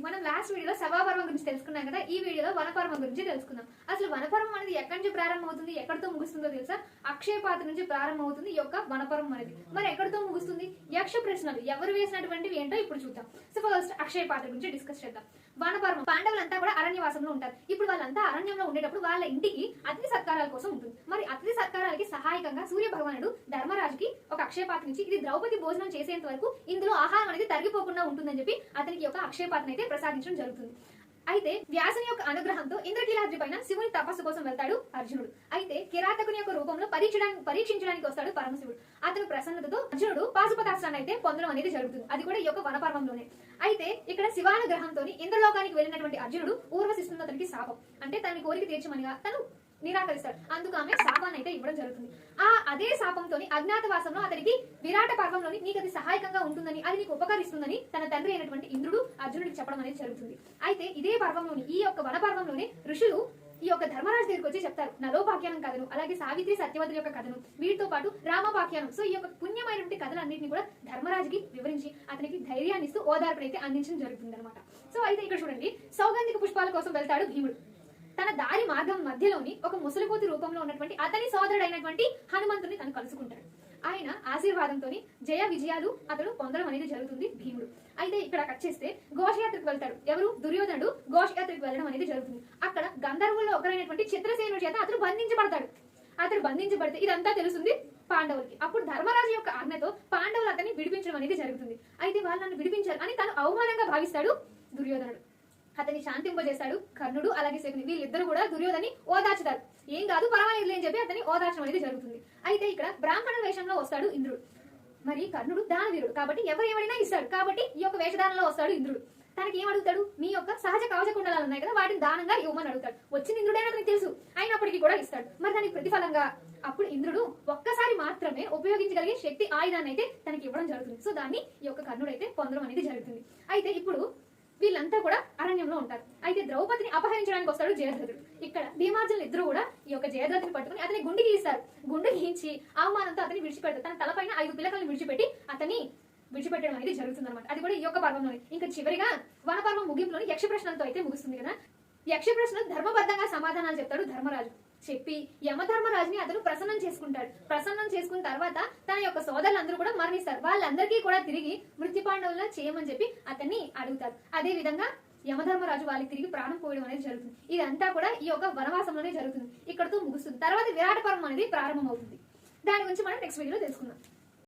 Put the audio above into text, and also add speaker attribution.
Speaker 1: మనం లాస్ట్ వీడియోలో సభాపర్వం గురించి తెలుసుకున్నాం కదా. ఈ వీడియోలో వనపర్వం గురించి తెలుసుకుందాం. అసలు వనపర్వం అనేది ఎక్కడి నుంచి ప్రారంభం అవుతుంది, ఎక్కడితో ముగుస్తుందో తెలుసా? అక్షయ పాత్ర నుంచి ప్రారంభం అవుతుంది ఈ యొక్క వనపర్వం అనేది. మరి ఎక్కడితో ముగుస్తుంది? యక్ష ప్రశ్నలు ఎవరు వేసినటువంటివి ఏంటో ఇప్పుడు చూద్దాం. సో ఫస్ట్ అక్షయ పాత్ర గురించి డిస్కస్ చేద్దాం. వనపర్వం పాండవులంతా కూడా అరణ్యవాసంలో ఉంటారు. ఇప్పుడు వాళ్ళంతా అరణ్యంలో ఉండేటప్పుడు వాళ్ళ ఇంటికి అతిథి సత్కారాల కోసం ఉంటుంది. మరి అతిథి సత్కారాలకి సహాయకంగా సూర్య భగవానుడు ధర్మరాజుకి ఒక అక్షయ పాత్ర నుంచి ఇది ద్రౌపది భోజనం చేసేంత వరకు ఇందులో ఆహారం అనేది తరిగిపోకుండా ఉంటుందని చెప్పి అతనికి ఒక అక్షయ పాత్ర అయితే ప్రసాదించడం జరుగుతుంది. అయితే వ్యాసుని యొక్క అనుగ్రహంతో ఇంద్రకీలాద్రి పైన శివుని తపస్సు కోసం వెళ్తాడు అర్జునుడు. అయితే కిరాతకుని యొక్క రూపంలో పరీక్షించడానికి వస్తాడు పరమశివుడు. అతను ప్రసన్నతతో అర్జునుడు పాశుపతాస్త్రాన్ని అయితే పొందడం అనేది జరుగుతుంది. అది కూడా ఈ యొక్క వనపర్వంలోనే. అయితే ఇక్కడ శివానుగ్రహంతో ఇంద్రలోకానికి వెళ్ళినటువంటి అర్జునుడు ఊర్వశిస్తుంది అతనికి శాపం, అంటే తన కోరిక తీర్చమనిగా తను నిరాకరిస్తాడు. అందుకు ఆమె శాపాన్ని అయితే ఇవ్వడం జరుగుతుంది. అదే శాపంతో అజ్ఞాతవాసంలో అతనికి విరాట పర్వంలోని నీకు అది సహాయకంగా ఉంటుందని, అది నీకు ఉపకరిస్తుందని తన తండ్రి అయినటువంటి ఇంద్రుడు అర్జునుడికి చెప్పడం అనేది జరుగుతుంది. అయితే ఇదే పర్వంలోని ఈ యొక్క వనపర్వంలోనే ఋషులు ఈ యొక్క ధర్మరాజు దగ్గరికి వచ్చి చెప్తారు నలోపాఖ్యానం కథను, అలాగే సావిత్రి సత్యవతుల యొక్క కథను, వీటితో పాటు రామపాఖ్యానం. సో ఈ యొక్క పుణ్యమైనటువంటి కథలన్నింటినీ కూడా ధర్మరాజుకి వివరించి అతనికి ధైర్యాన్ని ఇస్తూ ఓదార్పునైతే అందించడం జరుగుతుంది అనమాట. సో అయితే ఇక్కడ చూడండి, సౌగంధిక పుష్పాల కోసం వెళ్తాడు భీముడు. తన దారి మార్గం మధ్యలోని ఒక ముసలిపోతు రూపంలో ఉన్నటువంటి అతని సోదరుడైనటువంటి హనుమంతుని తను కలుసుకుంటాడు. ఆయన ఆశీర్వాదంతో జయ విజయాలు అతడు పొందడం అనేది జరుగుతుంది భీముడు. అయితే ఇక్కడ కట్ చేస్తే ఘోషయాత్రకు వెళ్తాడు. ఎవరు? దుర్యోధనుడు ఘోషయాత్రకు వెళ్ళడం అనేది జరుగుతుంది. అక్కడ గంధర్వుల్లో ఒకరైనటువంటి చిత్రసేనుడి చేత అతడు బంధించబడతాడు. అతడు బంధించబడితే ఇదంతా తెలుస్తుంది పాండవులకి. అప్పుడు ధర్మరాజు యొక్క ఆజ్ఞతో పాండవులు అతన్ని విడిపించడం అనేది జరుగుతుంది. అయితే వాళ్ళు నన్ను విడిపించారు అని తను అవమానంగా భావిస్తాడు దుర్యోధనుడు. అతన్ని శాంతింపజేస్తాడు కర్ణుడు, అలాగే శకుని. వీళ్ళిద్దరు కూడా దుర్యోధని ఓదార్చుతారు. ఏం కాదు పర్వాలేదు అని చెప్పి అతన్ని ఓదార్చడం అనేది జరుగుతుంది. అయితే ఇక్కడ బ్రాహ్మణ వేషంలో వస్తాడు ఇంద్రుడు. మరి కర్ణుడు దానవీరుడు కాబట్టి ఎవరైనా ఇస్తాడు. కాబట్టి ఈ యొక్క వేషధారణలో వస్తాడు ఇంద్రుడు. తనకి ఏం అడుగుతాడు? మీ యొక్క సహజ కవచ కుండలాలు ఉన్నాయి కదా, వాటిని దానంగా ఇవ్వమని అడుగుతాడు. వచ్చిన ఇంద్రుడైనా అతనికి తెలుసు, అయినప్పటికీ కూడా ఇస్తాడు. మరి దానికి ప్రతిఫలంగా అప్పుడు ఇంద్రుడు ఒక్కసారి మాత్రమే ఉపయోగించగలిగే శక్తి ఆయుధాన్ని అయితే తనకి ఇవ్వడం జరుగుతుంది. సో దాన్ని ఈ యొక్క కర్ణుడు అయితే పొందడం అనేది జరుగుతుంది. అయితే ఇప్పుడు వీళ్ళంతా కూడా అరణ్యంలో ఉంటారు. అయితే ద్రౌపదిని అపహరించడానికి వస్తాడు జయద్రథుడు. ఇక్కడ భీమార్జునులు ఇద్దరు కూడా ఈ యొక్క జయద్రథుని పట్టుకుని అతని గుండె గీస్తారు. గుండె గీయించి అవమానంతో అతని విడిచిపెడతారు. తన తలపైన 5 పిల్లకలను విడిచిపెట్టి అతన్ని విడిచిపెట్టడం అనేది జరుగుతుంది అనమాట. అది కూడా ఈ యొక్క పర్వంలోనే. ఇంకా చివరిగా వనపర్వం ముగింపులోని యక్ష ప్రశ్నలతో అయితే ముగుస్తుంది కదా. యక్ష ప్రశ్నలు ధర్మబద్ధంగా సమాధానాలు చెప్తాడు ధర్మరాజు. చెప్పి యమధర్మరాజుని అతను ప్రసన్నం చేసుకుంటాడు. ప్రసన్నం చేసుకున్న తర్వాత తన యొక్క సోదరులందరూ కూడా మరణిస్తారు. వాళ్ళందరికీ కూడా తిరిగి మృత్యు పాండవులా చేయమని చెప్పి అతన్ని అడుగుతారు. అదే విధంగా యమధర్మరాజు వాళ్ళకి తిరిగి ప్రాణం పోయడం అనేది జరుగుతుంది. ఇదంతా కూడా ఈ యొక్క వనవాసంలోనే జరుగుతుంది. ఇక్కడతో ముగుస్తుంది. తర్వాత విరాట పర్వం అనేది ప్రారంభం అవుతుంది. దాని గురించి మనం నెక్స్ట్ వీడియోలో తెలుసుకుందాం.